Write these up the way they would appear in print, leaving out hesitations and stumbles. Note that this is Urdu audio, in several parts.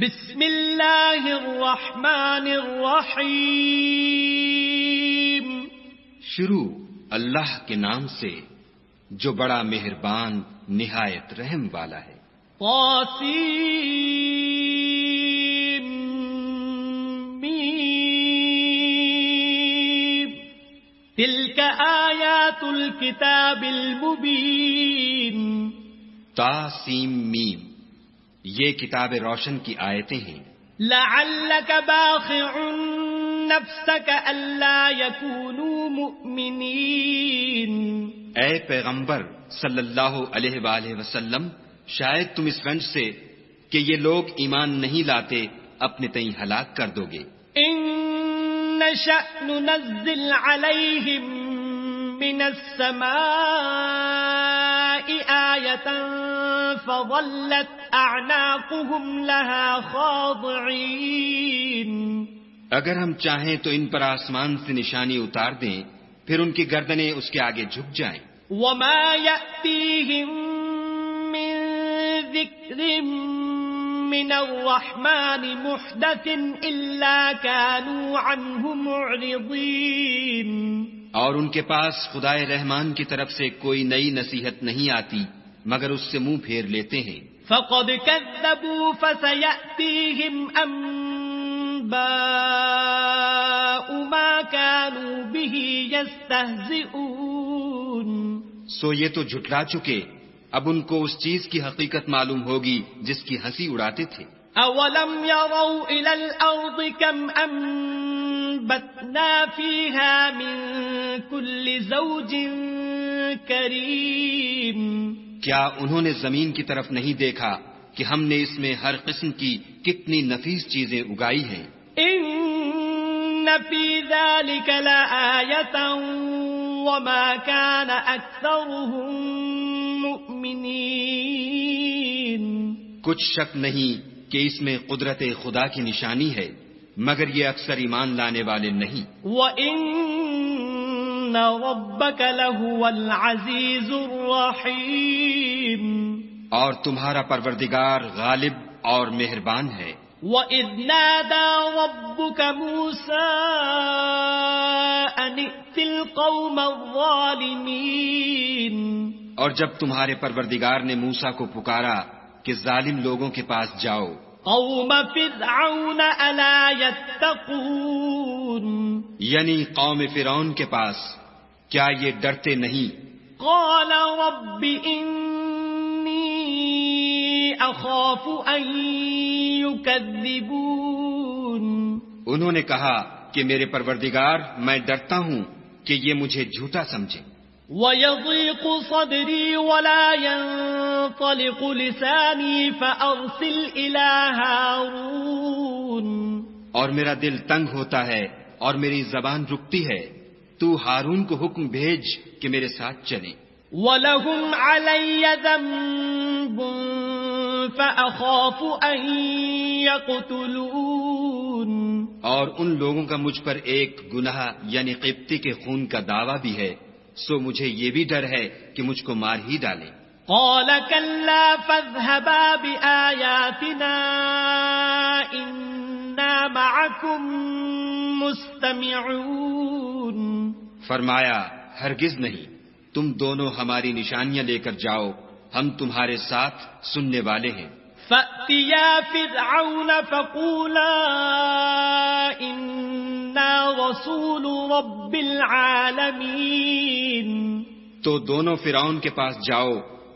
بسم اللہ الرحمن الرحیم. شروع اللہ کے نام سے جو بڑا مہربان نہایت رحم والا ہے. طاسیم میم. تلک آیات الکتاب المبین. طاسیم میم، یہ کتاب روشن کی آیتیں ہیں. لعلک باخع نفسک الا یکونوا مؤمنین. اے پیغمبر صلی اللہ علیہ وآلہ وسلم، شاید تم اس رنج سے کہ یہ لوگ ایمان نہیں لاتے اپنے تئیں ہلاک کر دو گے. ان نشأ ننزل علیہم من السماء آیة فظلت اعناقهم لها خاضعین. اگر ہم چاہیں تو ان پر آسمان سے نشانی اتار دیں، پھر ان کی گردنیں اس کے آگے جھک جائیں. وما یأتیہم من ذکر من الرحمن محدث الا كانوا عنه معرضین. اور ان کے پاس خدائے رحمان کی طرف سے کوئی نئی نصیحت نہیں آتی مگر اس سے منہ پھیر لیتے ہیں. فقد كذبوا فسيأتيهم أنباء ما كانوا به يستهزئون. سو یہ تو جھٹلا چکے، اب ان کو اس چیز کی حقیقت معلوم ہوگی جس کی ہنسی اڑاتے تھے. اولم يروا الى الارض كم انبتنا فيها من كل زوج كريم. کیا انہوں نے زمین کی طرف نہیں دیکھا کہ ہم نے اس میں ہر قسم کی کتنی نفیس چیزیں اگائی ہیں. ان في ذلك لآية وما كان اكثرهم مؤمنين. کچھ شک نہیں کہ اس میں قدرت خدا کی نشانی ہے، مگر یہ اکثر ایمان لانے والے نہیں. وَإِنَّ رَبَّكَ لَهُوَ الْعَزِيزُ الرَّحِيمُ. اور تمہارا پروردگار غالب اور مہربان ہے. وَإِذْ نَادَى رَبُّكَ مُوسَىٰ أَنِ ائْتِ الْقَوْمَ الظَّالِمِينَ. اور جب تمہارے پروردگار نے موسیٰ کو پکارا کہ ظالم لوگوں کے پاس جاؤ. قوم فرعون الا يتقون. یعنی قوم فرعون کے پاس، کیا یہ ڈرتے نہیں؟ قال رب انی اخاف ان يكذبون. انہوں نے کہا کہ میرے پروردگار، میں ڈرتا ہوں کہ یہ مجھے جھوٹا سمجھیں. وَيَضِيقُ صَدْرِي وَلَا يَنطَلِقُ لِسَانِي فَأَرْسِلْ إِلَى هَارُونَ. اور میرا دل تنگ ہوتا ہے اور میری زبان رکتی ہے، تو ہارون کو حکم بھیج کہ میرے ساتھ چلیں. وَلَهُمْ عَلَيَّ ذَنبٌ فَأَخَافُ أَن يَقْتُلُونِ. اور ان لوگوں کا مجھ پر ایک گناہ یعنی قبطی کے خون کا دعویٰ بھی ہے، سو مجھے یہ بھی ڈر ہے کہ مجھ کو مار ہی ڈالیں. قال كلا فاذهبا بآياتنا إنا معكم مستمعون. فرمایا ہرگز نہیں، تم دونوں ہماری نشانیاں لے کر جاؤ، ہم تمہارے ساتھ سننے والے ہیں. فأتيا فرعون فقولا إنا رسول رب العالمين. تو دونوں فرعون کے پاس جاؤ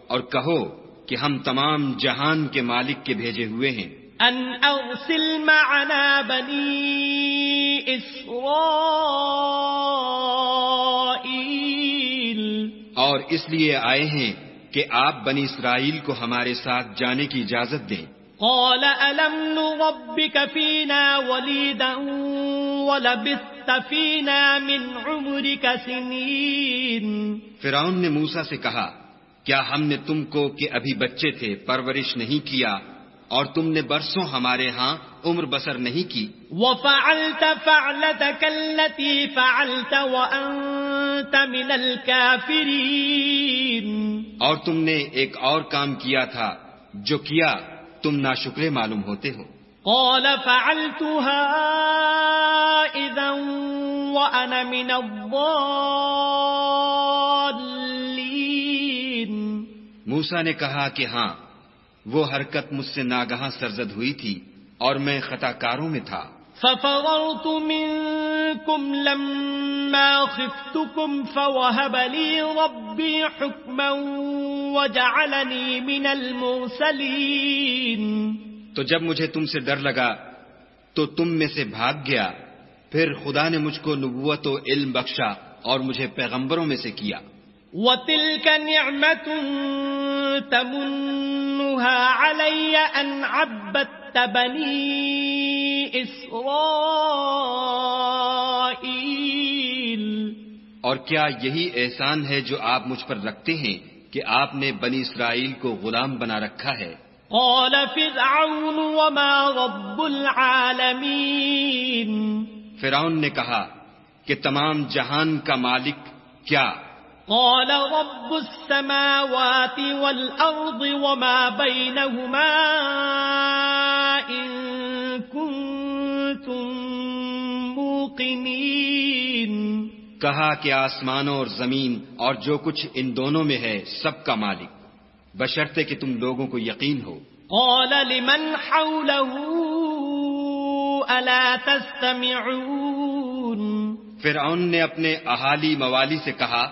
اور کہو کہ ہم تمام جہان کے مالک کے بھیجے ہوئے ہیں. ان ارسل معنا بنی اسرائیل. اور اس لیے آئے ہیں کہ آپ بنی اسرائیل کو ہمارے ساتھ جانے کی اجازت دیں. قال الم نربك فينا وليدا ولبثت فينا من عمرك سنين. فرعون نے موسیٰ سے کہا، کیا ہم نے تم کو کہ ابھی بچے تھے پرورش نہیں کیا اور تم نے برسوں ہمارے ہاں عمر بسر نہیں کی. وفعلت فعلتك التي فعلت وأنت من الكافرين. اور تم نے ایک اور کام کیا تھا جو کیا، تم ناشکرے معلوم ہوتے ہو. قال فعلتها إذا وأنا من الضالين. موسیٰ نے کہا کہ ہاں، وہ حرکت مجھ سے ناگہاں سرزد ہوئی تھی اور میں خطا کاروں میں تھا. ففررت منكم لما خفتكم فوهب لي ربي حكما وجعلني من المرسلين. تو جب مجھے تم سے ڈر لگا تو تم میں سے بھاگ گیا، پھر خدا نے مجھ کو نبوت و علم بخشا اور مجھے پیغمبروں میں سے کیا. وَتِلْكَ نِعْمَةٌ تَمُنُّهَا عَلَيَّ أَنْ عَبَّدتَّ بَنِي إِسْرَائِيلَ. اور کیا یہی احسان ہے جو آپ مجھ پر رکھتے ہیں کہ آپ نے بنی اسرائیل کو غلام بنا رکھا ہے؟ قال فرعون وما رب العالمین. فرعون نے کہا کہ تمام جہان کا مالک کیا؟ قال رب السماوات والأرض وما بينهما إن كنتم موقنين. کہا کہ آسمانوں اور زمین اور جو کچھ ان دونوں میں ہے سب کا مالک، بشرطے کہ تم لوگوں کو یقین ہو. قال لمن حوله ألا تستمعون. فرعون نے اپنے اہالی موالی سے کہا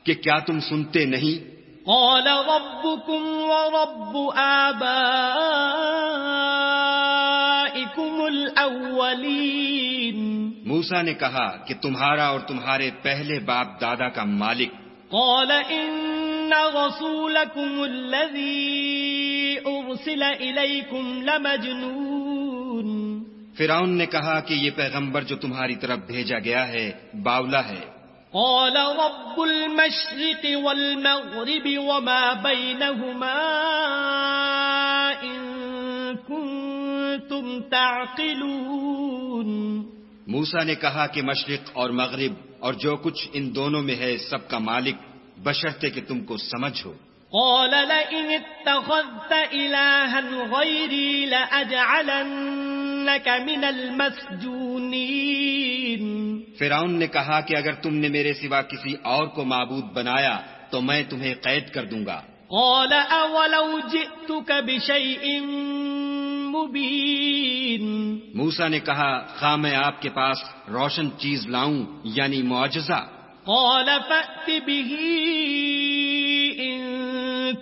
کہ کیا تم سنتے نہیں؟ قال ربكم ورب آبائكم الأولين. موسیٰ نے کہا کہ تمہارا اور تمہارے پہلے باپ دادا کا مالک. قال إن رسولكم الذي أرسل إليكم لمجنون. فرعون نے کہا کہ یہ پیغمبر جو تمہاری طرف بھیجا گیا ہے باولا ہے. قال رب المشرق والمغرب وما بينهما إن كنتم تعقلون. موسیٰ نے کہا کہ مشرق اور مغرب اور جو کچھ ان دونوں میں ہے سب کا مالک، بشرطے کہ تم کو سمجھ ہو. قال لئن اتخذت إلها غيري لأجعلنك من المسجونين. فرعون نے کہا کہ اگر تم نے میرے سوا کسی اور کو معبود بنایا تو میں تمہیں قید کر دوں گا. قال أولو جئتك بشيء مبين. موسیٰ نے کہا خواہ میں آپ کے پاس روشن چیز لاؤں یعنی معجزہ. قال فأت به إن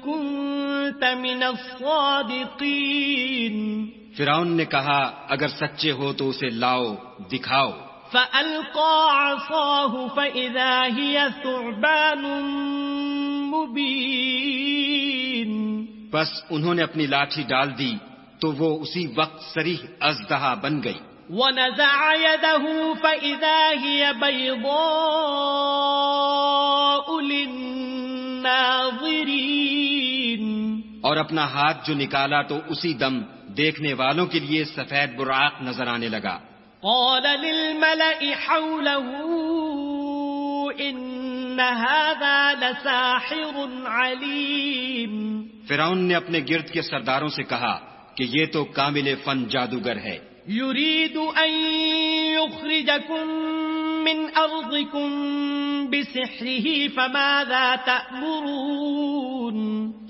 كنت من الصادقين. فرعون نے کہا اگر سچے ہو تو اسے لاؤ، دکھاؤ. فألقى عصاه فإذا هي ثعبان مبين. بس انہوں نے اپنی لاٹھی ڈال دی تو وہ اسی وقت صریح اژدہا بن گئی. ونزع يده فإذا هي بيضاء للناظرين. اور اپنا ہاتھ جو نکالا تو اسی دم دیکھنے والوں کے لیے سفید براق نظر آنے لگا. قال للملأ حوله إن هذا لساحر عليم. فرعون نے اپنے گرد کے سرداروں سے کہا کہ یہ تو کامل فن جادوگر ہے. يريد أن يخرجكم من أرضكم بسحره فماذا تأمرون.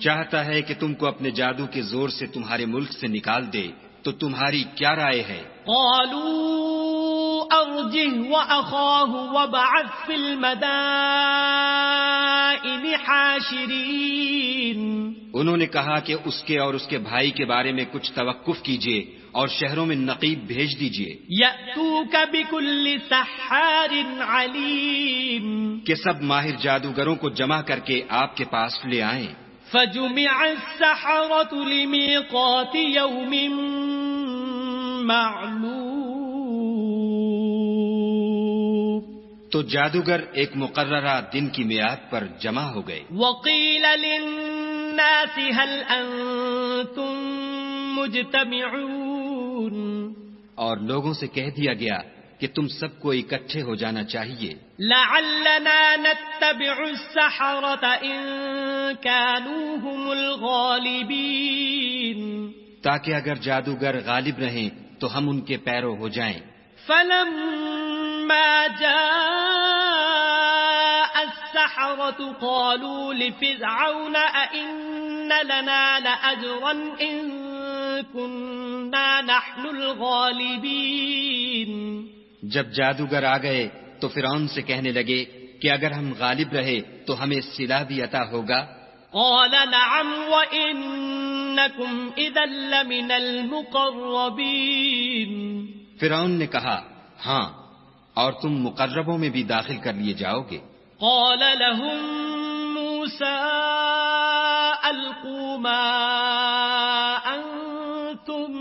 چاہتا ہے کہ تم کو اپنے جادو کے زور سے تمہارے ملک سے نکال دے، تو تمہاری کیا رائے ہے؟ قالوا أرجه وأخاه وابعث في المدائن حاشرين. انہوں نے کہا کہ اس کے اور اس کے بھائی کے بارے میں کچھ توقف کیجیے اور شہروں میں نقیب بھیج دیجیے. يأتوك بكل سحار عليم. کہ سب ماہر جادوگروں کو جمع کر کے آپ کے پاس لے آئیں. فجمع السحرة لميقات يوم معلوم. تو جادوگر ایک مقررہ دن کی میعاد پر جمع ہو گئے. وقيل للناس هل أنتم مجتمعون. اور لوگوں سے کہہ دیا گیا کہ تم سب کو اکٹھے ہو جانا چاہیے. لعلنا نتبع السحرة إن كانوا هم الغالبين. تاکہ اگر جادوگر غالب رہیں تو ہم ان کے پیرو ہو جائیں. فلما جاء السحرة قالوا لفرعون أئن لنا لأجرا إن كنا نحن الغالبين. جب جادوگر آ گئے تو فرعون سے کہنے لگے کہ اگر ہم غالب رہے تو ہمیں صلہ بھی عطا ہوگا. قال نعم وإنكم إذا لمن المقربين. فرعون نے کہا ہاں، اور تم مقربوں میں بھی داخل کر لیے جاؤ گے. قال لهم موسى ألقوا ما أنتم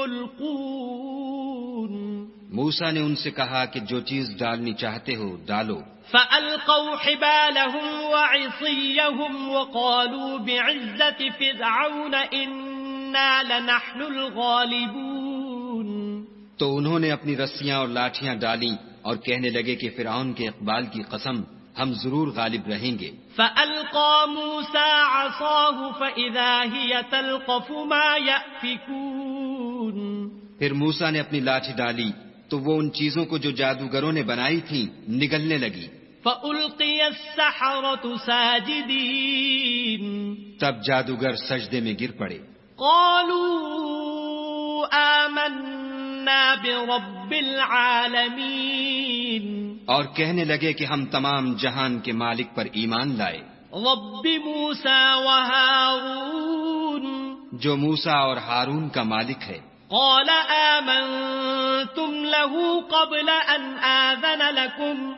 ملقون. موسیٰ نے ان سے کہا کہ جو چیز ڈالنی چاہتے ہو ڈالو. فألقوا حبالهم وعصيهم وقالوا بعزة فرعون إنا لنحن الغالبون. تو انہوں نے اپنی رسیاں اور لاٹھیاں ڈالیں اور کہنے لگے کہ فرعون کے اقبال کی قسم ہم ضرور غالب رہیں گے. فألقى موسى عصاه فإذا هي تلقف ما يأفكون. پھر موسیٰ نے اپنی لاٹھی ڈالی تو وہ ان چیزوں کو جو جادوگروں نے بنائی تھیں نگلنے لگی. فألقي السحرة ساجدين. تب جادوگر سجدے میں گر پڑے. قالوا آمنا برب العالمين. اور کہنے لگے کہ ہم تمام جہان کے مالک پر ایمان لائے. رب موسى وهارون. جو موسیٰ اور ہارون کا مالک ہے. قال آمنتم له قبل أن آذن لكم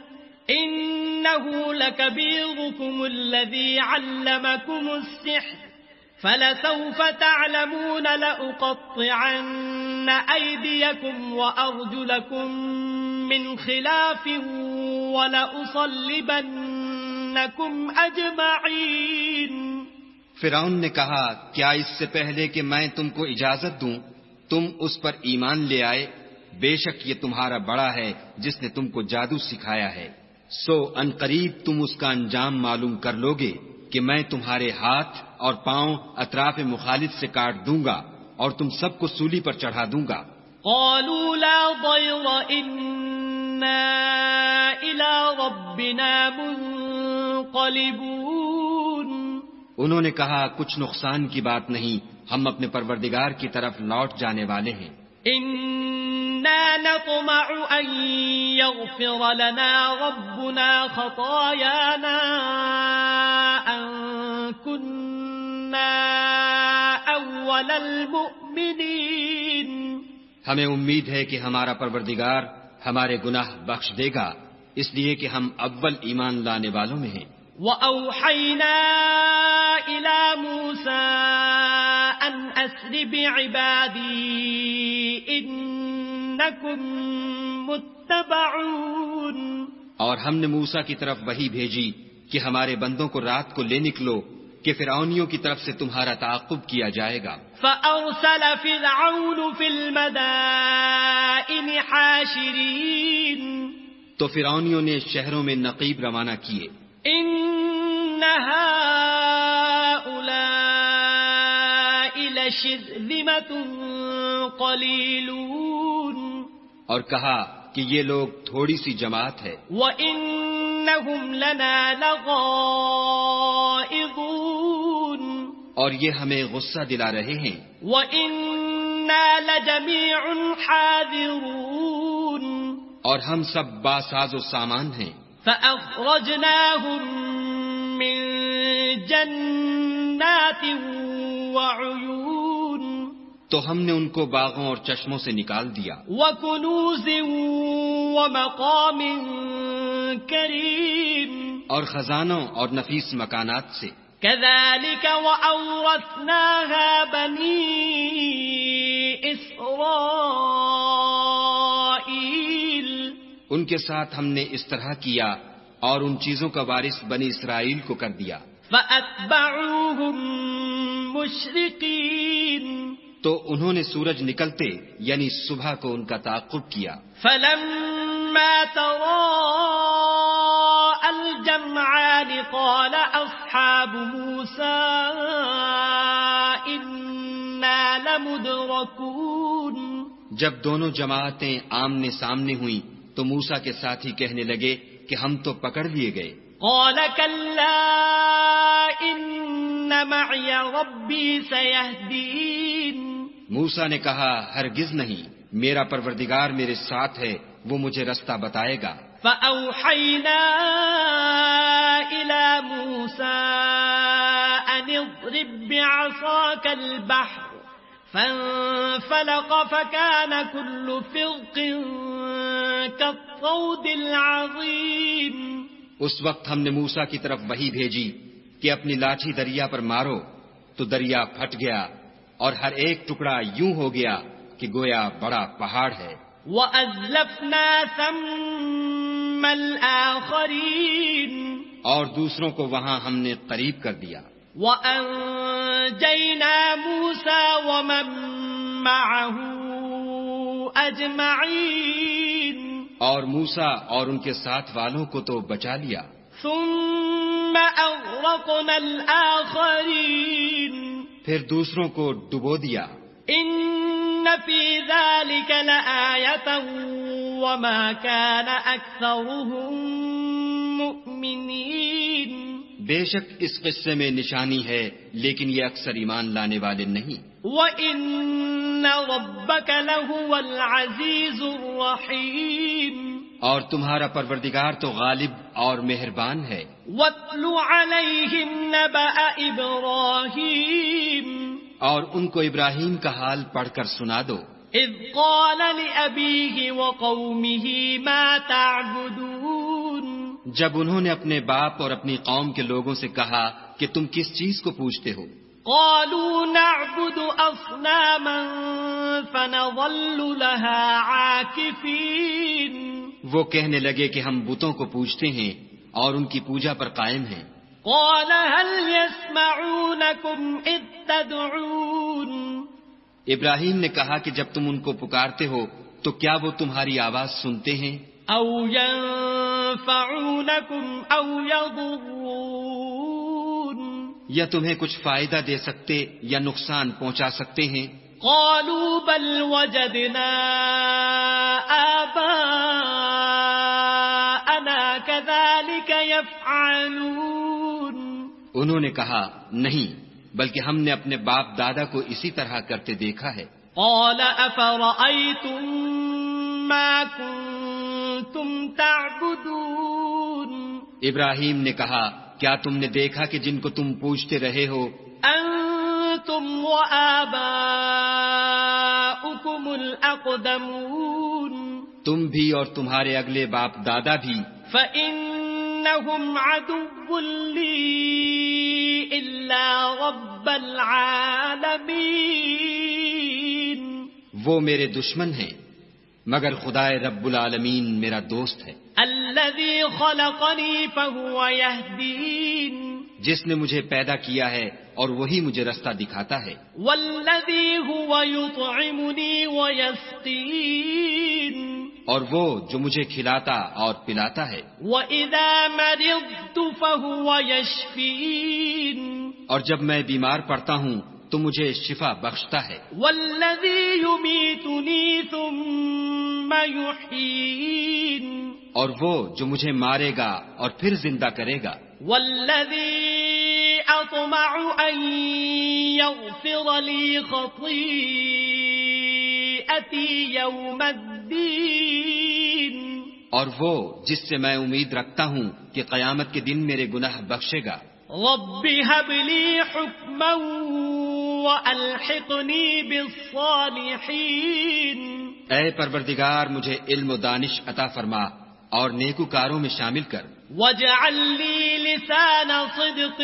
إنه لكبيركم الذي علمكم السحر فلسوف تعلمون لأقطعن أيديكم وأرجلكم من خلاف ولأصلبنكم أجمعين. فرعون نے کہا کیا اس سے پہلے کہ میں تم کو اجازت دوں تم اس پر ایمان لے آئے؟ بے شک یہ تمہارا بڑا ہے جس نے تم کو جادو سکھایا ہے. سو ان قریب تم اس کا انجام معلوم کر لوگے کہ میں تمہارے ہاتھ اور پاؤں اطراف مخالف سے کاٹ دوں گا اور تم سب کو سولی پر چڑھا دوں گا. قالوا لا ضير إنا إلى ربنا منقلبون. انہوں نے کہا کچھ نقصان کی بات نہیں، ہم اپنے پروردگار کی طرف لوٹ جانے والے ہیں. إنا نطمع أن يغفر لنا ربنا خطايانا أن كنا أول المؤمنين. ہمیں امید ہے کہ ہمارا پروردگار ہمارے گناہ بخش دے گا اس لیے کہ ہم اول ایمان لانے والوں میں ہیں. وَأَوْحَيْنَا إِلَى مُوسَىٰ أَنْ أَسْرِ بِعِبَادِي إِنَّكُمْ مُتَّبَعُونَ. اور ہم نے موسیٰ کی طرف وحی بھیجی کہ ہمارے بندوں کو رات کو لے نکلو کہ فرعونیوں کی طرف سے تمہارا تعاقب کیا جائے گا. فَأَرْسَلَ فِرْعَوْنُ فِي الْمَدَائِنِ حَاشِرِينَ. تو فرعونیوں نے شہروں میں نقیب روانہ کیے. إِنَّ هَٰؤُلَاءِ لَشِرْذِمَةٌ قَلِيلُونَ. اور کہا کہ یہ لوگ تھوڑی سی جماعت ہے. وَإِنَّهُمْ لَنَا لَغَائِظُونَ. اور یہ ہمیں غصہ دلا رہے ہیں. وَإِنَّا لَجَمِيعٌ حَاذِرُونَ. اور ہم سب باساز و سامان ہیں. فَأَخْرَجْنَاهُمْ مِنْ جَنَّاتٍ وَعُيُونٍ. تو ہم نے ان کو باغوں اور چشموں سے نکال دیا. وَكُنُوزٍ وَمَقَامٍ كَرِيمٍ. اور خزانوں اور نفیس مکانات سے. كَذَلِكَ وَأَوْرَثْنَاهَا بَنِي إِسْرَائِيلَ. ان کے ساتھ ہم نے اس طرح کیا اور ان چیزوں کا وارث بنی اسرائیل کو کر دیا. فَأَتْبَعُوهُمْ مُشْرِقِينَ. تو انہوں نے سورج نکلتے یعنی صبح کو ان کا تعاقب کیا. فَلَمَّا تَرَاءَى الْجَمْعَانِ قَالَ أَصْحَابُ مُوسَىٰ إِنَّا لمدركون. جب دونوں جماعتیں آمنے سامنے ہوئیں تو موسیٰ کے ساتھی کہنے لگے کہ ہم تو پکڑ لیے گئے. قال كلا إن معي ربي سيهدين. موسیٰ نے کہا ہرگز نہیں، میرا پروردگار میرے ساتھ ہے، وہ مجھے رستہ بتائے گا. فأوحينا إلى موسى أن اضرب بعصاك البحر فانفلق فكان كل فرق كالطود العظيم. اس وقت ہم نے موسیٰ کی طرف وحی بھیجی کہ اپنی لاٹھی دریا پر مارو، تو دریا پھٹ گیا اور ہر ایک ٹکڑا یوں ہو گیا کہ گویا بڑا پہاڑ ہے. وَأَزْلَفْنَا ثَمَّ الْآخَرِينَ. اور دوسروں کو وہاں ہم نے قریب کر دیا. وَأَنجَيْنَا مُوسَى وَمَن مَّعَهُ أَجْمَعِينَ. اور موسیٰ اور ان کے ساتھ والوں کو تو بچا لیا. ثُمَّ أَغْرَقْنَا الْآخَرِينَ. پھر دوسروں کو ڈبو دیا. إِنَّ فِي ذَلِكَ لَآيَةً وَمَا كَانَ أَكْثَرُهُم مُؤْمِنِينَ. بے شک اس قصے میں نشانی ہے، لیکن یہ اکثر ایمان لانے والے نہیں. وَإِنَّ رَبَّكَ لَهُوَ الْعَزِيزُ الرَّحِيمُ. اور تمہارا پروردگار تو غالب اور مہربان ہے. وَاتْلُ عَلَيْهِمْ نَبَأَ إِبْرَاهِيمَ. اور ان کو ابراہیم کا حال پڑھ کر سنا دو. إِذْ قَالَ لِأَبِيهِ وَقَوْمِهِ مَا تَعْبُدُونَ. جب انہوں نے اپنے باپ اور اپنی قوم کے لوگوں سے کہا کہ تم کس چیز کو پوجتے ہو؟ قالوا نعبد أصناما فنظل لها عاكفين. وہ کہنے لگے کہ ہم بتوں کو پوجتے ہیں اور ان کی پوجا پر قائم ہیں. قال هل يسمعونكم إذ تدعون. ابراہیم نے کہا کہ جب تم ان کو پکارتے ہو تو کیا وہ تمہاری آواز سنتے ہیں؟ أو ينفعونكم أو يضرون. یا تمہیں کچھ فائدہ دے سکتے یا نقصان پہنچا سکتے ہیں؟ قالوا بل وجدنا آباءنا كذلك يفعلون. انہوں نے کہا نہیں، بلکہ ہم نے اپنے باپ دادا کو اسی طرح کرتے دیکھا ہے. قال أفرأيتم ما كنتم تعبدون. ابراہیم نے کہا کیا تم نے دیکھا کہ جن کو تم پوجتے رہے ہو؟ أنتم وآباؤكم الأقدمون. تم بھی اور تمہارے اگلے باپ دادا بھی. فإنهم عدو لي إلا رب العالمين. وہ میرے دشمن ہیں مگر خدائے رب العالمین میرا دوست ہے. الذي خلقني فهو يهدين. جس نے مجھے پیدا کیا ہے اور وہی مجھے رستہ دکھاتا ہے. والذي هو يطعمني ويسقين. اور وہ جو مجھے کھلاتا اور پلاتا ہے. وإذا مرضت فهو يشفين. اور جب میں بیمار پڑتا ہوں تو مجھے شفا بخشتا ہے. والذي يميتني ثم يحيين. اور وہ جو مجھے مارے گا اور پھر زندہ کرے گا. والذي أطمع أن يغفر لي خطيئتي يوم الدين. اور وہ جس سے میں امید رکھتا ہوں کہ قیامت کے دن میرے گناہ بخشے گا. رب هب لي حكما وألحقني بالصالحين. اے پروردگار مجھے علم و دانش عطا فرما اور نیکوکاروں میں شامل کر. واجعل لي لسان صدق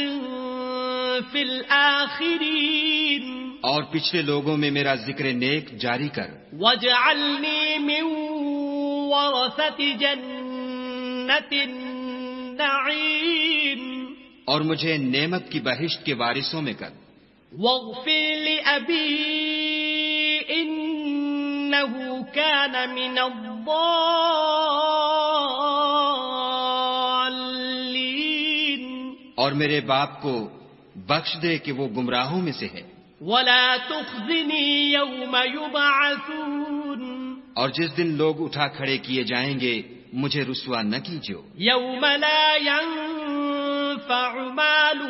في الآخرين. اور پچھلے لوگوں میں میرا ذکر نیک جاری کر. واجعلني من ورثة جنة النعيم. اور مجھے نعمت کی بہشت کے وارثوں میں کر. واغفر لأبي إنه كان من الضالين. اور میرے باپ کو بخش دے کہ وہ گمراہوں میں سے ہے. ولا تخزني يوم يبعثون اور جس دن لوگ اٹھا کھڑے کیے جائیں گے مجھے رسوا نہ کیجو. يوم لا ينفع مال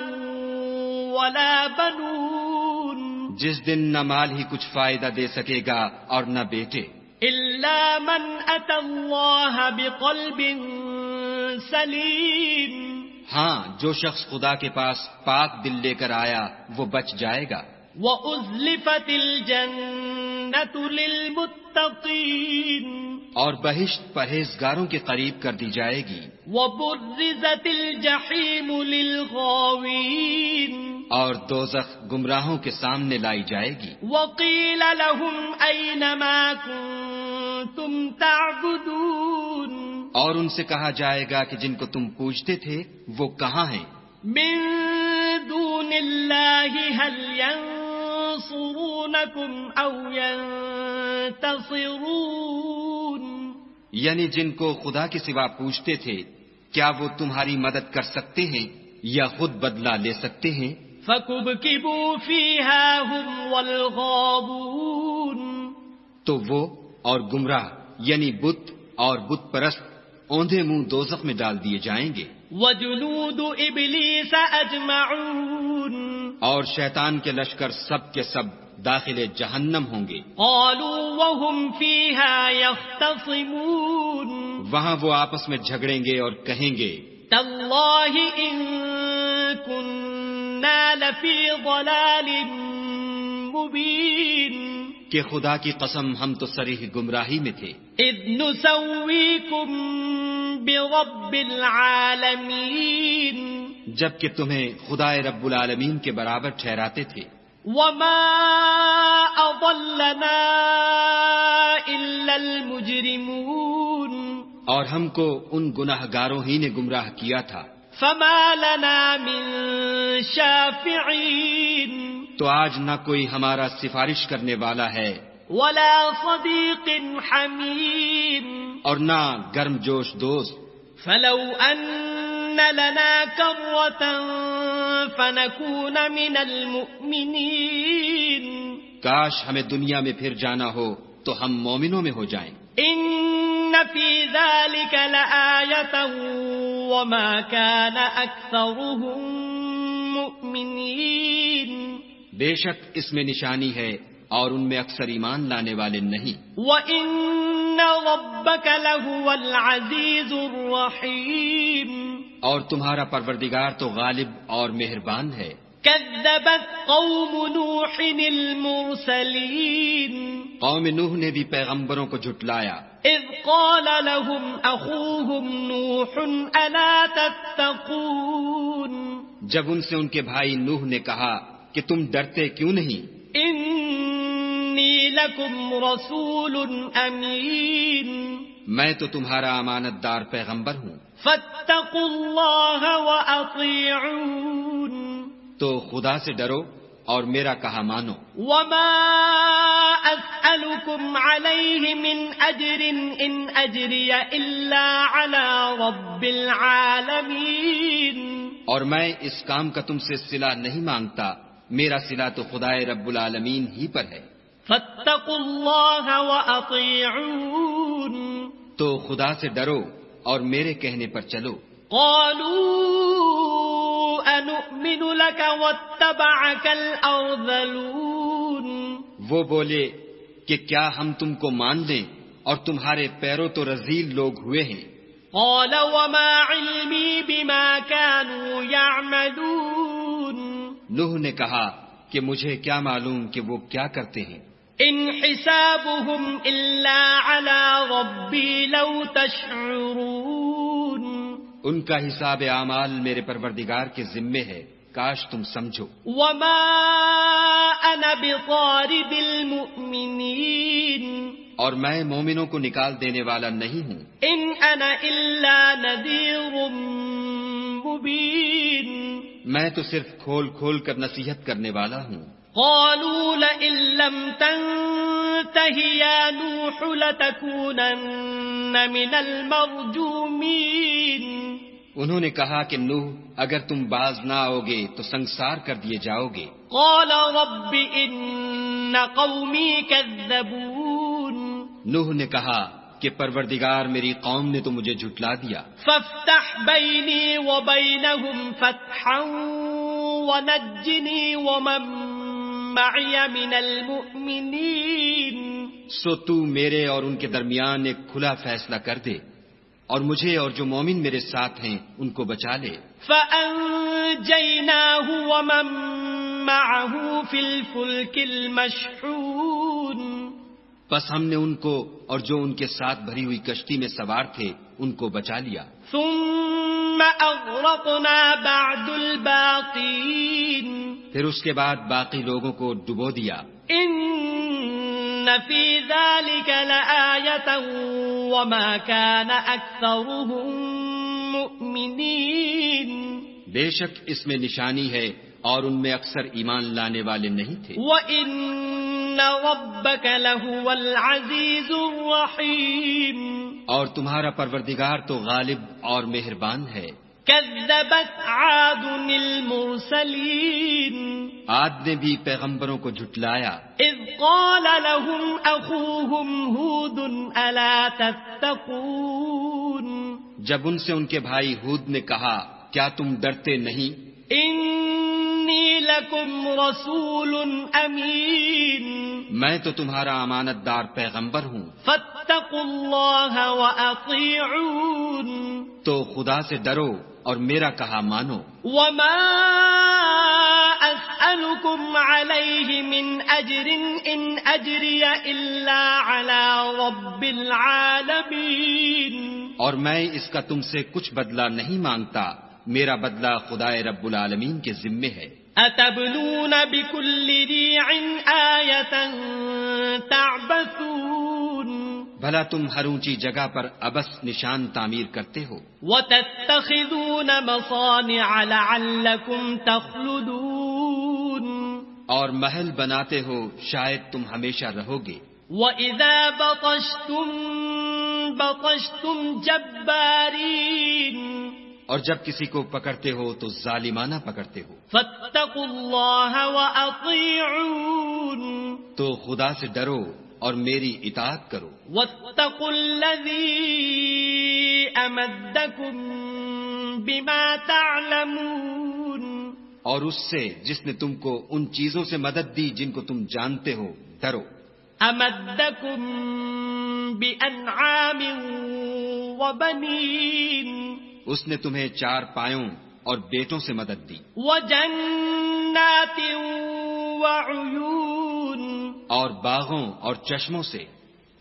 ولا بنون جس دن نہ مال ہی کچھ فائدہ دے سکے گا اور نہ بیٹے، إلا من أتى الله بقلب سليم. ہاں جو شخص خدا کے پاس پاک دل لے کر آیا وہ بچ جائے گا. وَأُزْلِفَتِ الْجَنَّةُ لِلْمُتَّقِينَ اور بہشت پرہیزگاروں کے قریب کر دی جائے گی. وَبُرِّزَتِ الْجَحِيمُ لِلْغَاوِينَ اور دوزخ گمراہوں کے سامنے لائی جائے گی. وَقِيلَ لَهُمْ أَيْنَ مَا كُنتُمْ تَعْبُدُونَ اور ان سے کہا جائے گا کہ جن کو تم پوجتے تھے وہ کہاں ہیں؟ مِن دُونِ اللَّهِ هَلْ يَنصُرُونَكُمْ أَوْ يَنتَصِرُونَ یعنی جن کو خدا کے سوا پوجتے تھے کیا وہ تمہاری مدد کر سکتے ہیں یا خود بدلہ لے سکتے ہیں؟ فَكُبْكِبُوا فِيهَا هُمْ وَالْغَابُونَ تو وہ اور گمراہ یعنی بت اور بت پرست اوندھے منہ دوزخ میں ڈال دیے جائیں گے. وَجُنُودُ إِبْلِيسَ أَجْمَعُونَ اور شیطان کے لشکر سب کے سب داخل جہنم ہوں گے. قَالُوا وَهُمْ فِيهَا يَخْتَصِمُونَ وہاں وہ آپس میں جھگڑیں گے اور کہیں گے تَاللَّهِ إِن كُنَّا لَفِي ضَلَالٍ مُبِينٍ کہ خدا کی قسم ہم تو صریح گمراہی میں تھے. إِذْ نُسَوِّيكُم بِرَبِّ الْعَالَمِينَ جبکہ تمہیں خدا رب العالمین کے برابر ٹھہراتے تھے. وَمَا أَضَلَّنَا إِلَّا الْمُجْرِمُونَ اور ہم کو ان گناہ گاروں ہی نے گمراہ کیا تھا. فَمَا لَنَا مِن شَافِعِينَ تو آج نہ کوئی ہمارا سفارش کرنے والا ہے وَلَا صَدِيقٍ حَمِيمٍ اور نہ گرم جوش دوست. فَلَوْ أَنَّ لَنَا كَرَّةً فَنَكُونَ مِنَ الْمُؤْمِنِينَ کاش ہمیں دنیا میں پھر جانا ہو تو ہم مومنوں میں ہو جائیں. إِنَّ فِي ذَلِكَ لَآيَةً وَمَا كَانَ أَكْثَرُهُم مُؤْمِنِينَ بے شک اس میں نشانی ہے اور ان میں اکثر ایمان لانے والے نہیں. وَإِنَّ رَبَّكَ لَهُوَ الْعَزِيزُ الرَّحِيمُ اور تمہارا پروردگار تو غالب اور مہربان ہے. كَذَّبَتْ قَوْمُ نُوحٍ الْمُرْسَلِينَ قوم نوح نے بھی پیغمبروں کو جھٹلایا. إِذْ قَالَ لَهُمْ أَخُوهُمْ نُوحٌ أَلَا تَتَّقُونَ جب ان سے ان کے بھائی نوح نے کہا کہ تم ڈرتے کیوں نہیں؟ إِنِّي لَكُمْ رَسُولٌ أَمِينٌ میں تو تمہارا امانت دار پیغمبر ہوں. فَاتَّقُوا اللَّهَ وَأَطِيعُونِ تو خدا سے ڈرو اور میرا کہا مانو. وَمَا أَسْأَلُكُمْ عَلَيْهِ مِنْ أَجْرٍ إِنْ أَجْرِيَ إِلَّا عَلَى رَبِّ الْعَالَمِينَ اور میں اس کام کا تم سے صلہ نہیں مانگتا، میرا صلہ تو خدا رب العالمین ہی پر ہے. فَاتَّقُوا اللَّهَ وَأَطِيعُونِ تو خدا سے ڈرو اور میرے کہنے پر چلو. قَالُوا أَنُؤْمِنُ لَكَ وَاتَّبَعَكَ الْأَرْذَلُونَ وہ بولے کہ کیا ہم تم کو مان لیں اور تمہارے پیروں تو رذیل لوگ ہوئے ہیں. قَالَ وَمَا عِلْمِي بِمَا كَانُوا يَعْمَلُونَ نوح نے کہا کہ مجھے کیا معلوم کہ وہ کیا کرتے ہیں. إِنْ حِسَابُهُمْ إِلَّا عَلَى رَبِّي لَوْ تَشْعُرُونَ ان کا حساب اعمال میرے پروردگار کے ذمے ہے، کاش تم سمجھو. وَمَا أَنَا بِطَارِدِ الْمُؤْمِنِينَ اور میں مومنوں کو نکال دینے والا نہیں ہوں. إِنْ أَنَا إِلَّا نَذِيرٌ مُبِينٌ میں تو صرف کھول کھول کر نصیحت کرنے والا ہوں. قَالُوا لَئِن لَّمْ تَنْتَهِ يَا نُوحُ لَتَكُونَنَّ مِنَ الْمَرْجُومِينَ انہوں نے کہا کہ نوح اگر تم باز نہ آؤ گے تو سنسار کر دیے جاؤ گے. قال رب ان قومی كذبون. نوح نے کہا کہ پروردگار میری قوم نے تو مجھے جھٹلا دیا. فافتح بینی وبینہم فتحا ونجنی ومن معی من المؤمنین. سو تو میرے اور ان کے درمیان ایک کھلا فیصلہ کر دے اور مجھے اور جو مومن میرے ساتھ ہیں ان کو بچا لے. فأنجیناہ ومن معہ فی الفلک المشحون. بس ہم نے ان کو اور جو ان کے ساتھ بھری ہوئی کشتی میں سوار تھے ان کو بچا لیا. ثم اغرقنا بعد الباقین. پھر اس کے بعد باقی لوگوں کو ڈبو دیا. ان فی ذلک لآیۃ وما کان اکثرهم مؤمنین. بے شک اس میں نشانی ہے اور ان میں اکثر ایمان لانے والے نہیں تھے. وَإِنَّ رَبَّكَ لَهُوَ الْعَزِيزُ الرَّحِيمُ. اور تمہارا پروردگار تو غالب اور مہربان ہے. كَذَّبَتْ عَادٌ الْمُرْسَلِينَ. عاد نے بھی پیغمبروں کو جھٹلایا. اذ قال لهم اخوهم هود الا تتقون. جب ان سے ان کے بھائی ہود نے کہا کیا تم ڈرتے نہیں؟ انی لکم رسول امین. میں تو تمہارا امانت دار پیغمبر ہوں. فاتقوا اللہ واطیعون. تو خدا سے ڈرو اور میرا کہا مانو. وما اسألكم علیہ من اجر ان اجری الا علی رب العالمین. اور میں اس کا تم سے کچھ بدلہ نہیں مانگتا، میرا بدلہ خدائے رب العالمین کے ذمے ہے. اتبنون بكل ريع آیة تعبثون. بھلا تم ہر اونچی جگہ پر ابس نشان تعمیر کرتے ہو. وتتخذون مصانع لعلكم تخلدون. اور محل بناتے ہو شاید تم ہمیشہ رہو گے. وَإِذَا بَطَشْتُمْ جَبَّارِينَ. اور جب کسی کو پکڑتے ہو تو ظالمانہ پکڑتے ہو. فَاتَّقُوا اللَّهَ وَأَطِيعُونَ. تو خدا سے ڈرو اور میری اطاعت کرو. وَاتَّقُوا الَّذِي أَمَدَّكُم بِمَا تَعْلَمُونَ. اور اس سے جس نے تم کو ان چیزوں سے مدد دی جن کو تم جانتے ہو ڈرو. أَمَدَّكُم بِأَنْعَامٍ وَبَنِينَ. اس نے تمہیں 4 پایوں اور بیٹوں سے مدد دی. وَجَنَّاتٍ وَعُيُونٍ. اور باغوں اور چشموں سے.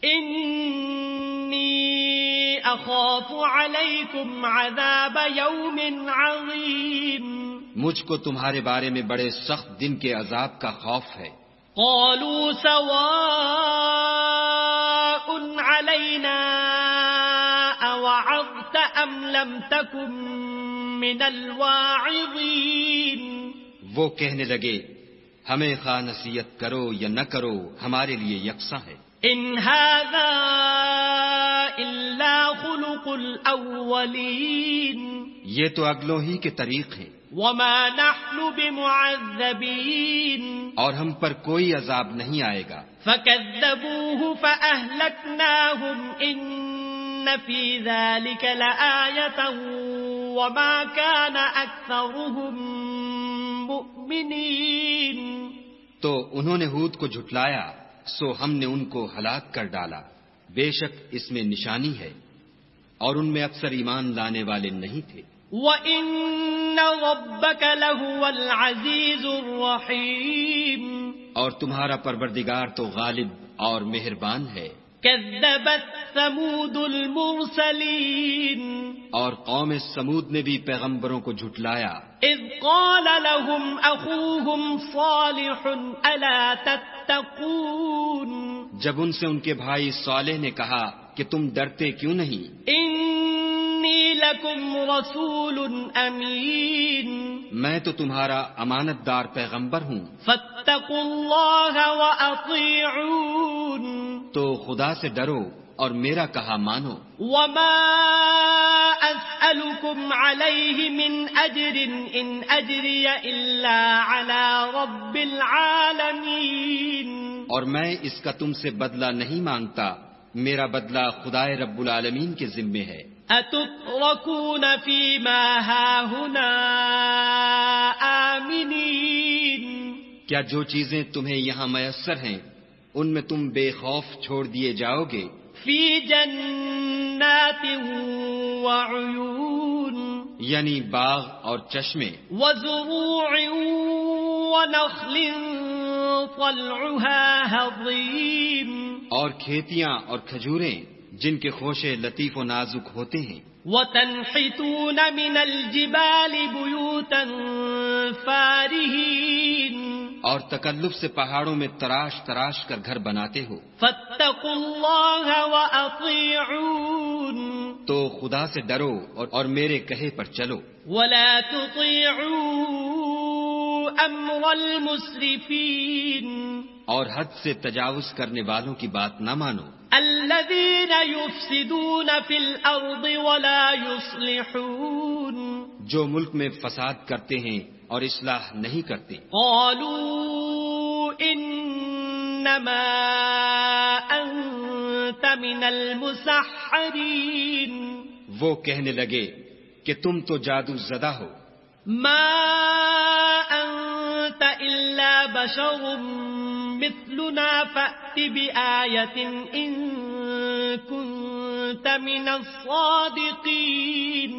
إِنِّي أَخَافُ عَلَيْكُمْ عَذَابَ يَوْمٍ عَظِيمٍ. مجھ کو تمہارے بارے میں بڑے سخت دن کے عذاب کا خوف ہے. قالوا سواء علينا أوعظت أم لم تكن من الواعظين. وہ کہنے لگے ہمیں خواہ نصیحت کرو یا نہ کرو ہمارے لیے یکساں ہے. إن هذا إلا خلق الأولين. یہ تو اگلوں ہی کے طریق ہیں. وما نحن بمعذبين. اور ہم پر کوئی عذاب نہیں آئے گا. فكذبوه فأهلكناهم إن في ذلك لآية وما كان أكثرهم مؤمنين. تو انہوں نے ہود کو جھٹلایا سو ہم نے ان کو ہلاک کر ڈالا. بے شک اس میں نشانی ہے اور ان میں اکثر ایمان لانے والے نہیں تھے. وَإِنَّ رَبَّكَ لَهُوَ الْعَزِيزُ الرَّحِيمُ. اور تمہارا پروردگار تو غالب اور مہربان ہے. كَذَّبَتْ ثَمُودُ الْمُرْسَلِينَ. اور قوم سمود نے بھی پیغمبروں کو جھٹلایا. إِذْ قَالَ لَهُمْ أَخُوهُمْ صَالِحٌ أَلَا تَتَّقُونَ. جب ان سے ان کے بھائی صالح نے کہا کہ تم ڈرتے کیوں نہیں؟ إِنِّي لَكُمْ رَسُولٌ أَمِينٌ. میں تو تمہارا امانت دار پیغمبر ہوں. فَاتَّقُوا اللَّهَ وَأَطِيعُونَ. تو خدا سے ڈرو اور میرا کہا مانو. وَمَا أَسْأَلُكُمْ أسألكم عليه من أجر إن أجري إلا على رب العالمين. اور میں اس کا تم سے بدلہ نہیں مانگتا، میرا بدلہ خدائے رب العالمین کے ذمے ہے. أتتركون فيما هاهنا آمنين. کیا جو چیزیں تمہیں یہاں میسر ہیں ان میں تم بے خوف چھوڑ دیے جاؤ گے؟ في جنات وعيون. یعنی باغ اور چشمے. وزروع ونخل طلعها هضيم. اور کھیتیاں اور کھجوریں جن کے خوشے لطیف و نازک ہوتے ہیں. وتنحتون من الجبال بيوتا فارهين. اور تکلف سے پہاڑوں میں تراش تراش کر گھر بناتے ہو. فاتقوا الله وأطيعون. تو خدا سے ڈرو اور میرے کہے پر چلو. ولا تطيعوا أمر المسرفين. اور حد سے تجاوز کرنے والوں کی بات نہ مانو. الذين يفسدون في الأرض ولا يصلحون. جو ملک میں فساد کرتے ہیں اور اصلاح نہیں کرتے. قالوا إنما أنت من المسحرين. وہ کہنے لگے کہ تم تو جادو زدہ ہو. ما أنت إلا بشر مثلنا فأت بآية إن كنت من الصادقين.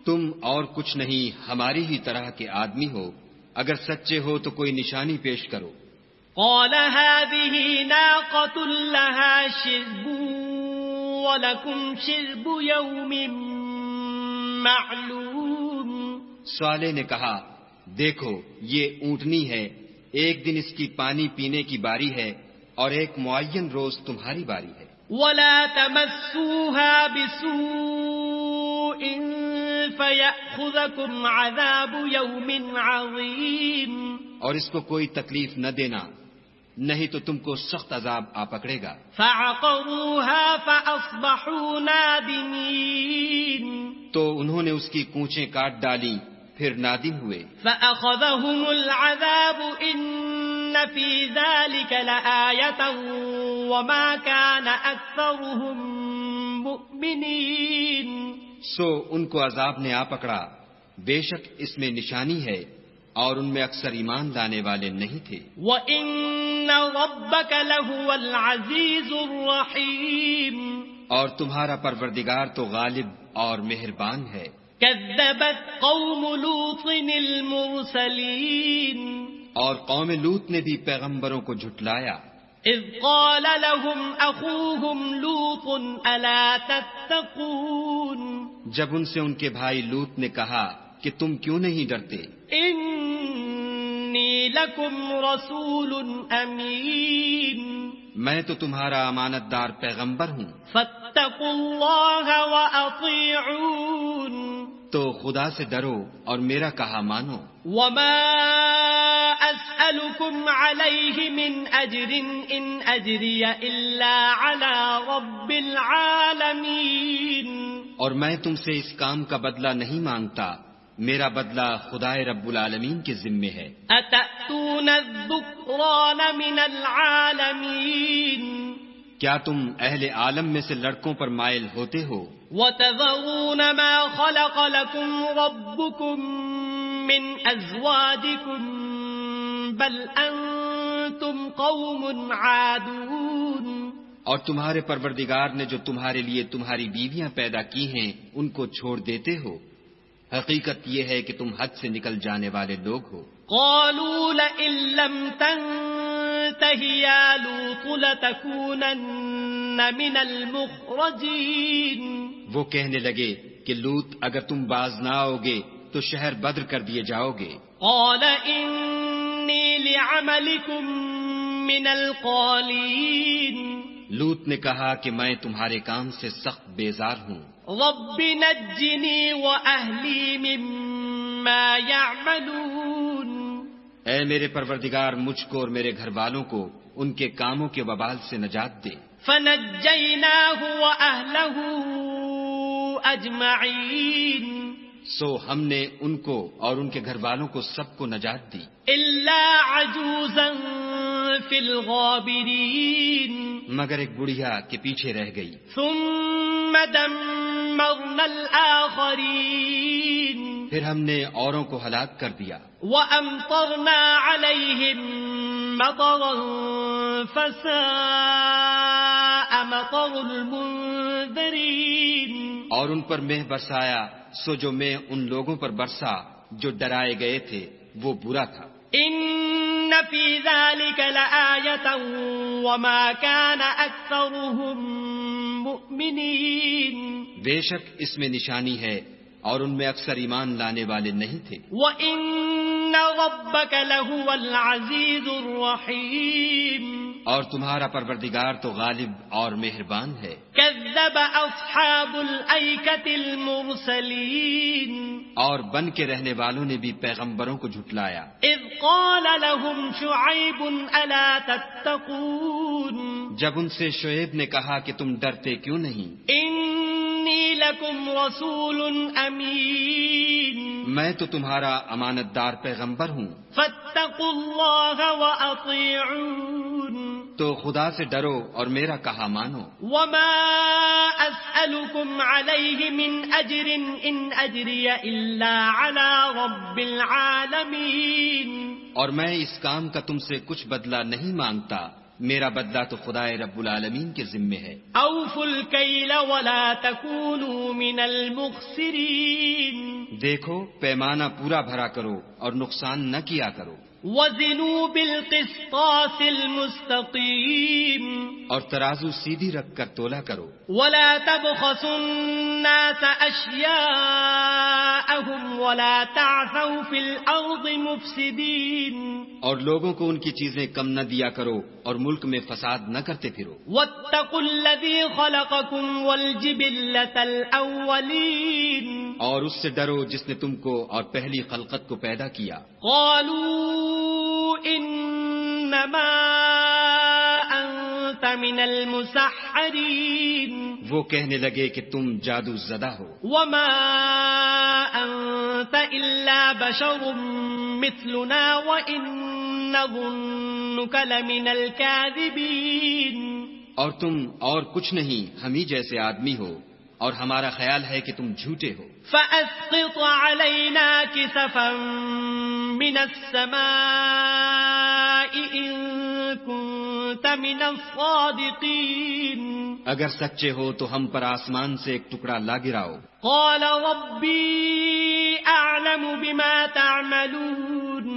تم اور کچھ نہیں، ہماری ہی طرح کے آدمی ہو، اگر سچے ہو تو کوئی نشانی پیش کرو. قال هذه ناقة لها شرب ولكم شرب يوم معلوم. صالح نے کہا، دیکھو یہ اونٹنی ہے، ایک دن اس کی پانی پینے کی باری ہے اور ایک معین روز تمہاری باری ہے. ولا تمسوها بسوء فيأخذكم عذاب يوم عظيم. اور اس کو کوئی تکلیف نہ دینا، نہیں تو تم کو سخت عذاب آ پکڑے گا. فعقروها فأصبحوا نادمين. تو انہوں نے اس کی کونچیں کاٹ ڈالی، پھر نادم ہوئے. فأخذهم العذاب إن في ذلك لآية وما كان أكثرهم مؤمنين. سو ان کو عذاب نے آ پکڑا، بے شک اس میں نشانی ہے اور ان میں اکثر ایمان لانے والے نہیں تھے. وَإِنَّ رَبَّكَ لَهُوَ الْعَزِيزُ الرَّحِيمُ. اور تمہارا پروردگار تو غالب اور مہربان ہے. كذبت قوم لوط المرسلين. اور قوم لوط نے بھی پیغمبروں کو جھٹلایا. إذ قال لهم أخوهم لوط ألا تتقون. جب ان سے ان کے بھائی لوط نے کہا کہ تم کیوں نہیں ڈرتے. إني لكم رسول أمين. میں تو تمہارا امانت دار پیغمبر ہوں. فاتقوا الله وأطيعون. تو خدا سے ڈرو اور میرا کہا مانو. وما أسألكم عليه من أجر إن أجري إلا على رب العالمين. اور میں تم سے اس کام کا بدلہ نہیں مانگتا، میرا بدلہ خدائے رب العالمین کے ذمے ہے. أتأتون الذكران من العالمين. کیا تم اہل عالم میں سے لڑکوں پر مائل ہوتے ہو؟ وتذرون ما خلق لكم ربكم من أزواجكم بل أنتم قوم عادون. اور تمہارے پروردگار نے جو تمہارے لیے تمہاری بیویاں پیدا کی ہیں ان کو چھوڑ دیتے ہو. حقیقت یہ ہے کہ تم حد سے نکل جانے والے لوگ ہو. قالوا لئن لم تنته يا لوط لتكونن من المخرجين. وہ کہنے لگے کہ لوط اگر تم باز نہ آؤ گے تو شہر بدر کر دیے جاؤ گے. قال إني لعملكم من القالين. لوط نے کہا کہ میں تمہارے کام سے سخت بیزار ہوں. رب نجني وأهلي مما يعملون. اے میرے پروردگار مجھ کو اور میرے گھر والوں کو ان کے کاموں کے وبال سے نجات دے. فنجيناه وأهله أجمعين سو ہم نے ان کو اور ان کے گھر والوں کو سب کو نجات دی إلا عجوزا في الغابرين مگر ایک بڑھیا کے پیچھے رہ گئی ثم دمرنا الآخرين پھر ہم نے اوروں کو ہلاک کر دیا وأمطرنا عليهم مطرا فساء مطر المنذرين اور ان پر مہ برسایا سو جو میں ان لوگوں پر برسا جو ڈرائے گئے تھے وہ برا تھا إن في ذلك لآية وما كان أكثرهم مؤمنين بے شک اس میں نشانی ہے اور ان میں اکثر ایمان لانے والے نہیں تھے وَإِنَّ رَبَّكَ لَهُوَ الْعَزِيزُ الرَّحِيمُ اور تمہارا پروردگار تو غالب اور مہربان ہے كَذَّبَ أَصْحَابُ الْأَيْكَةِ الْمُرْسَلِينَ اور بن کے رہنے والوں نے بھی پیغمبروں کو جھٹلایا إِذْ قَالَ لَهُمْ شُعَيْبٌ أَلَا تَتَّقُونَ جب ان سے شعیب نے کہا کہ تم ڈرتے کیوں نہیں إِنِّي لَكُمْ رَسُولٌ أَمِينٌ میں تو تمہارا امانت دار پیغمبر ہوں فَاتَّقُوا اللَّهَ وَأَطِيعُونِ تو خدا سے ڈرو اور میرا کہا مانو وَمَا أَسْأَلُكُمْ عَلَيْهِ مِنْ أَجْرٍ إِنْ أَجْرِيَ إِلَّا عَلَى رَبِّ الْعَالَمِينَ اور میں اس کام کا تم سے کچھ بدلہ نہیں مانگتا میرا بدلہ تو خدائے رب العالمین کے ذمے ہے أَوْفُوا الْكَيْلَ وَلَا تَكُونُوا مِنَ الْمُخْسِرِينَ دیکھو پیمانہ پورا بھرا کرو اور نقصان نہ کیا کرو وَزِنُوا بِالْقِسْطَاسِ الْمُسْتَقِيمِ اور ترازو سیدھی رکھ کر تولا کرو وَلَا تَبْخَسُوا النَّاسَ أَشْيَاءَهُمْ وَلَا تَعْثَوْا فِي الْأَرْضِ مُفْسِدِينَ اور لوگوں کو ان کی چیزیں کم نہ دیا کرو اور ملک میں فساد نہ کرتے پھرو وَاتَّقُوا الَّذِي خَلَقَكُمْ وَالْجِبِلَّةَ الْأَوَّلِينَ اور اس سے ڈرو جس نے تم کو اور پہلی خلقت کو پیدا کیا قَالُوا إِنَّمَا أَنْتَ مِنَ الْمُسَحَّرِينَ وہ کہنے لگے کہ تم جادو زدہ ہو وَمَا أَنْتَ إِلَّا بَشَرٌ مِثْلُنَا وَإِنْ نَظُنُّكَ لَمِنَ الْكَاذِبِينَ اور تم اور کچھ نہیں ہم ہی جیسے آدمی ہو اور ہمارا خیال ہے کہ تم جھوٹے ہو فَأَسْقِطْ عَلَيْنَا كِسَفًا مِنَ السَّمَاءِ إِن كُنتَ مِنَ الصَّادِقِينَ اگر سچے ہو تو ہم پر آسمان سے ایک ٹکڑا لا گراؤ قَالَ رَبِّي أَعْلَمُ بِمَا تَعْمَلُونَ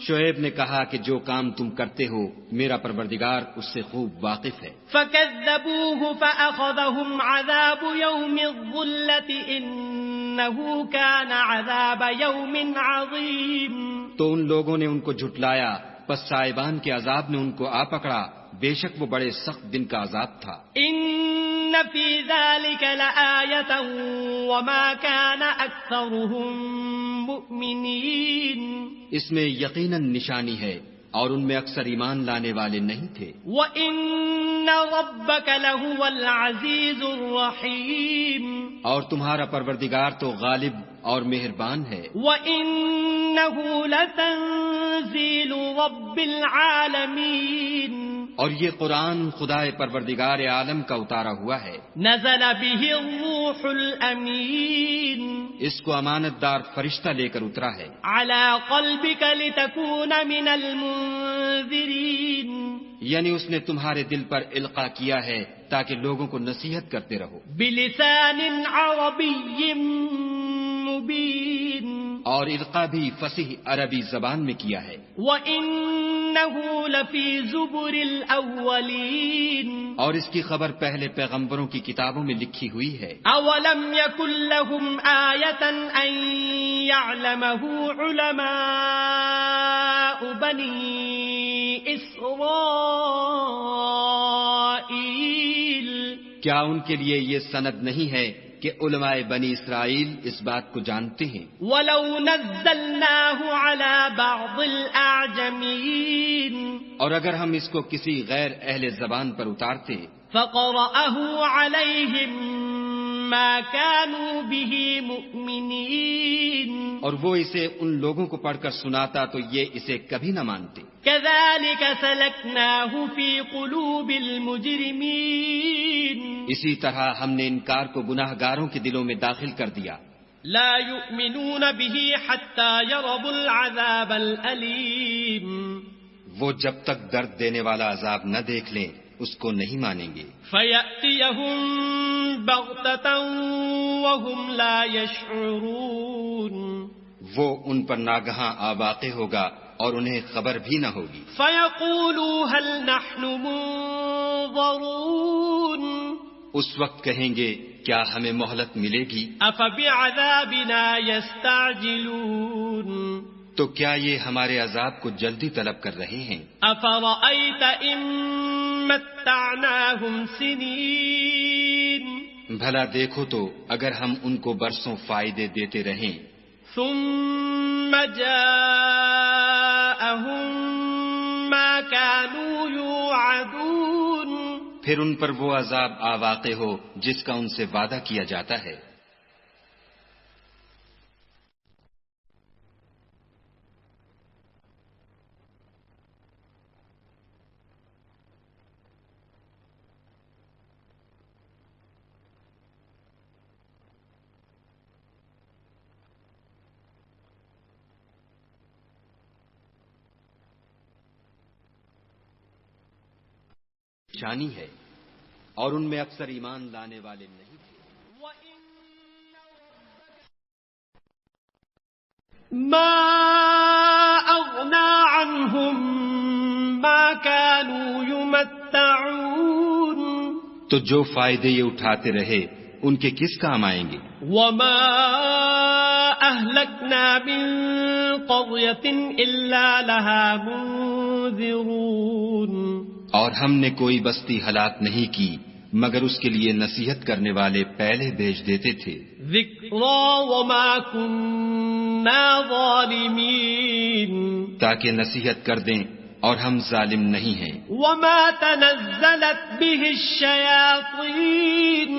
شعیب نے کہا کہ جو کام تم کرتے ہو میرا پروردگار اس سے خوب واقف ہے فَكَذَّبُوهُ فَأَخَذَهُمْ عَذَابُ يَوْمِ الظُّلَّةِ إِنَّهُ كَانَ عَذَابَ يَوْمٍ عَظِيمٍ تو ان لوگوں نے ان کو جھٹلایا پس سائبان کے عذاب نے ان کو آ پکڑا بے شک وہ بڑے سخت دن کا عذاب تھا إِنَّ فِي ذَلِكَ لَآيَةً وَمَا كَانَ أَكْثَرُهُم مُؤْمِنِينَ اس میں یقیناً نشانی ہے اور ان میں اکثر ایمان لانے والے نہیں تھے وَإِنَّ رَبَّكَ لَهُوَ الْعَزِيزُ الرَّحِيمُ اور تمہارا پروردگار تو غالب اور مہربان ہے وَإِنَّهُ لَتَنزِيلُ رَبِّ الْعَالَمِينَ اور یہ قرآن خدائے پروردگار عالم کا اتارا ہوا ہے نزل به الروح الأمين اس کو امانت دار فرشتہ لے کر اترا ہے على قلبك لتكون من المنذرين یعنی اس نے تمہارے دل پر القاء کیا ہے تاکہ لوگوں کو نصیحت کرتے رہو بلسان عربي مبين اور القاء بھی فصیح عربی زبان میں کیا ہے وَإِنَّهُ لَفِي زُبُرِ الْأَوَّلِينَ اور اس کی خبر پہلے پیغمبروں کی کتابوں میں لکھی ہوئی ہے أَوَلَمْ يَكُنْ لَهُمْ آيَةً أَنْ يَعْلَمَهُ عُلَمَاءُ بَنِي إِسْرَائِيلَ کیا ان کے لیے یہ سند نہیں ہے کہ علماء بنی اسرائیل اس بات کو جانتے ہیں وَلَوْ نَزَّلْنَاهُ عَلَى بَعْضِ الْأَعْجَمِينَ اور اگر ہم اس کو کسی غیر اہل زبان پر اتارتے فَقَرَأَهُ عَلَيْهِمْ ما كانوا به مؤمنين اور وہ اسے ان لوگوں کو پڑھ کر سناتا تو یہ اسے کبھی نہ مانتے. كذلك سلكناه في قلوب المجرمين اسی طرح ہم نے انکار کو گناہ گاروں کے دلوں میں داخل کر دیا. لا يؤمنون به حتى يروا العذاب الأليم وہ جب تک درد دینے والا عذاب نہ دیکھ لیں اس کو نہیں مانیں گے. فيأتيهم بغتة وهم لا يشعرون وہ ان پر ناگہاں آ واقع ہوگا اور انہیں خبر بھی نہ ہوگی. فيقولوا هل نحن منظرون اس وقت کہیں گے کیا ہمیں مہلت ملے گی؟ أفبعذابنا يستعجلون تو کیا یہ ہمارے عذاب کو جلدی طلب کر رہے ہیں؟ أفرأيت إن متعناهم سنين بھلا دیکھو تو اگر ہم ان کو برسوں فائدے دیتے رہیں ثم جاءهم ما كانوا يوعدون پھر ان پر وہ عذاب آ واقع ہو جس کا ان سے وعدہ کیا جاتا ہے. شانی ہے اور ان میں اکثر ایمان لانے والے نہیں تھے. ما أغنى عنهم ما كانوا يمتعون تو جو فائدے یہ اٹھاتے رہے ان کے کس کام آئیں گے؟ وما أهلكنا من قرية إلا لها منذرون اور ہم نے کوئی بستی ہلاک نہیں کی مگر اس کے لیے نصیحت کرنے والے پہلے بھیج دیتے تھے. ذکرا وما كنا ظالمین تاکہ نصیحت کر دیں اور ہم ظالم نہیں ہیں. وما تنزلت به الشیاطین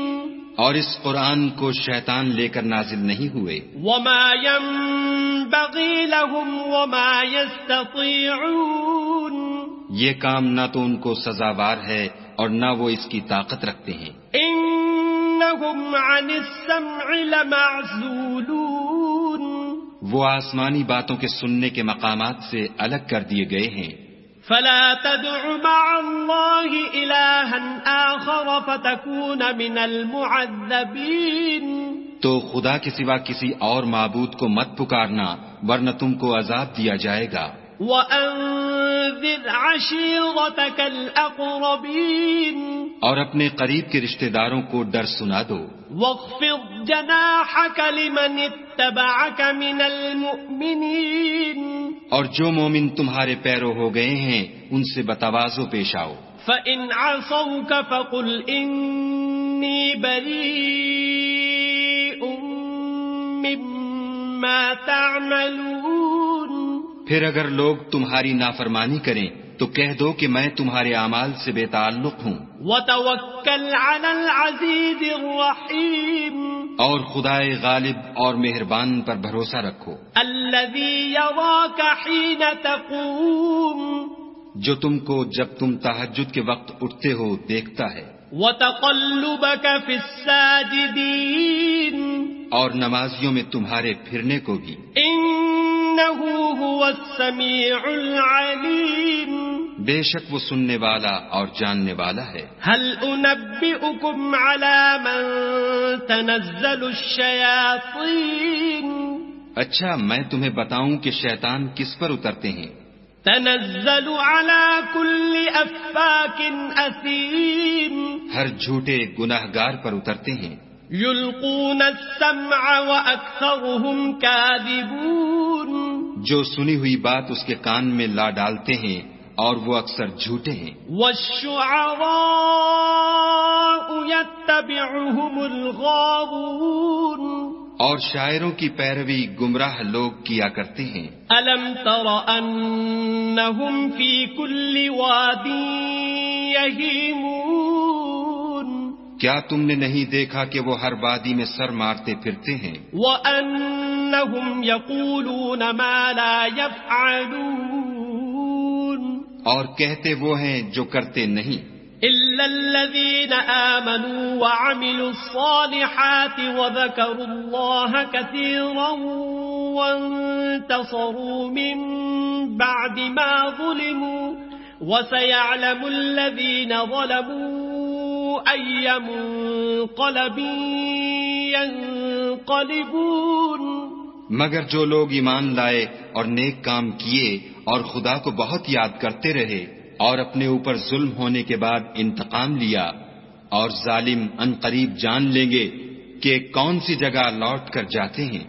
اور اس قرآن کو شیطان لے کر نازل نہیں ہوئے. وما ينبغي لهم وما يستطيعون یہ کام نہ تو ان کو سزاوار ہے اور نہ وہ اس کی طاقت رکھتے ہیں. انہم عن السمع لمعزولون وہ آسمانی باتوں کے سننے کے مقامات سے الگ کر دیے گئے ہیں. فلا تدع مع اللہ الہا آخر فتکون من المعذبین تو خدا کے سوا کسی اور معبود کو مت پکارنا ورنہ تم کو عذاب دیا جائے گا. وَأَنذِرْ عَشِيرَتَكَ الْأَقْرَبِينَ اور اپنے قریب کے رشتہ داروں کو ڈر سنا دو. وَاخْفِضْ جَنَاحَكَ لِمَنِ اتَّبَعَكَ مِنَ الْمُؤْمِنِينَ اور جو مومن تمہارے پیرو ہو گئے ہیں ان سے بتواضع پیش آؤ. فَإِنْ عَصَوْكَ فَقُلْ إِنِّي بَرِيءٌ مِّمَّا تَعْمَلُونَ پھر اگر لوگ تمہاری نافرمانی کریں تو کہہ دو کہ میں تمہارے اعمال سے بے تعلق ہوں. وَتَوَكَّلْ عَلَى الْعَزِيزِ الرَّحِيمِ اور خدائے غالب اور مہربان پر بھروسہ رکھو. الَّذِي يَرَاكَ حِينَ تَقُومُ جو تم کو جب تم تہجد کے وقت اٹھتے ہو دیکھتا ہے. وَتَقَلُّبَكَ فِي السَّاجِدِينَ اور نمازیوں میں تمہارے پھرنے کو بھی. إِنَّهُ هُوَ السَّمِيعُ الْعَلِيمُ بے شک وہ سننے والا اور جاننے والا ہے. هل أنبئكم على من تنزل الشياطين اچھا میں تمہیں بتاؤں کہ شیطان کس پر اترتے ہیں. تنزل على كل أفاك أثيم ہر جھوٹے گناہگار پر اترتے ہیں. يلقون السمع وأكثرهم كاذبون جو سنی ہوئی بات اس کے کان میں لا ڈالتے ہیں اور وہ اکثر جھوٹے ہیں. والشعراء يتبعهم الغاوون اور شاعروں کی پیروی گمراہ لوگ کیا کرتے ہیں. ألم تر أنهم في كل واد يهيمون کیا تم نے نہیں دیکھا کہ وہ ہر وادی میں سر مارتے پھرتے ہیں وَأَنَّهُمْ يَقُولُونَ مَا لَا يَفْعَلُونَ اور کہتے وہ ہیں جو کرتے نہیں إِلَّا الَّذِينَ آمَنُوا وَعَمِلُوا الصَّالِحَاتِ وَذَكَرُوا اللَّهَ كَثِيرًا وَانتَصَرُوا مِن بَعْدِ مَا ظُلِمُوا وَسَيَعْلَمُ الَّذِينَ ظَلَمُوا أَيَّ مُنقَلَبٍ يَنقَلِبُونَ مگر جو لوگ ایمان لائے اور نیک کام کیے اور خدا کو بہت یاد کرتے رہے اور اپنے اوپر ظلم ہونے کے بعد انتقام لیا اور ظالم عنقریب جان لیں گے کہ کون سی جگہ لوٹ کر جاتے ہیں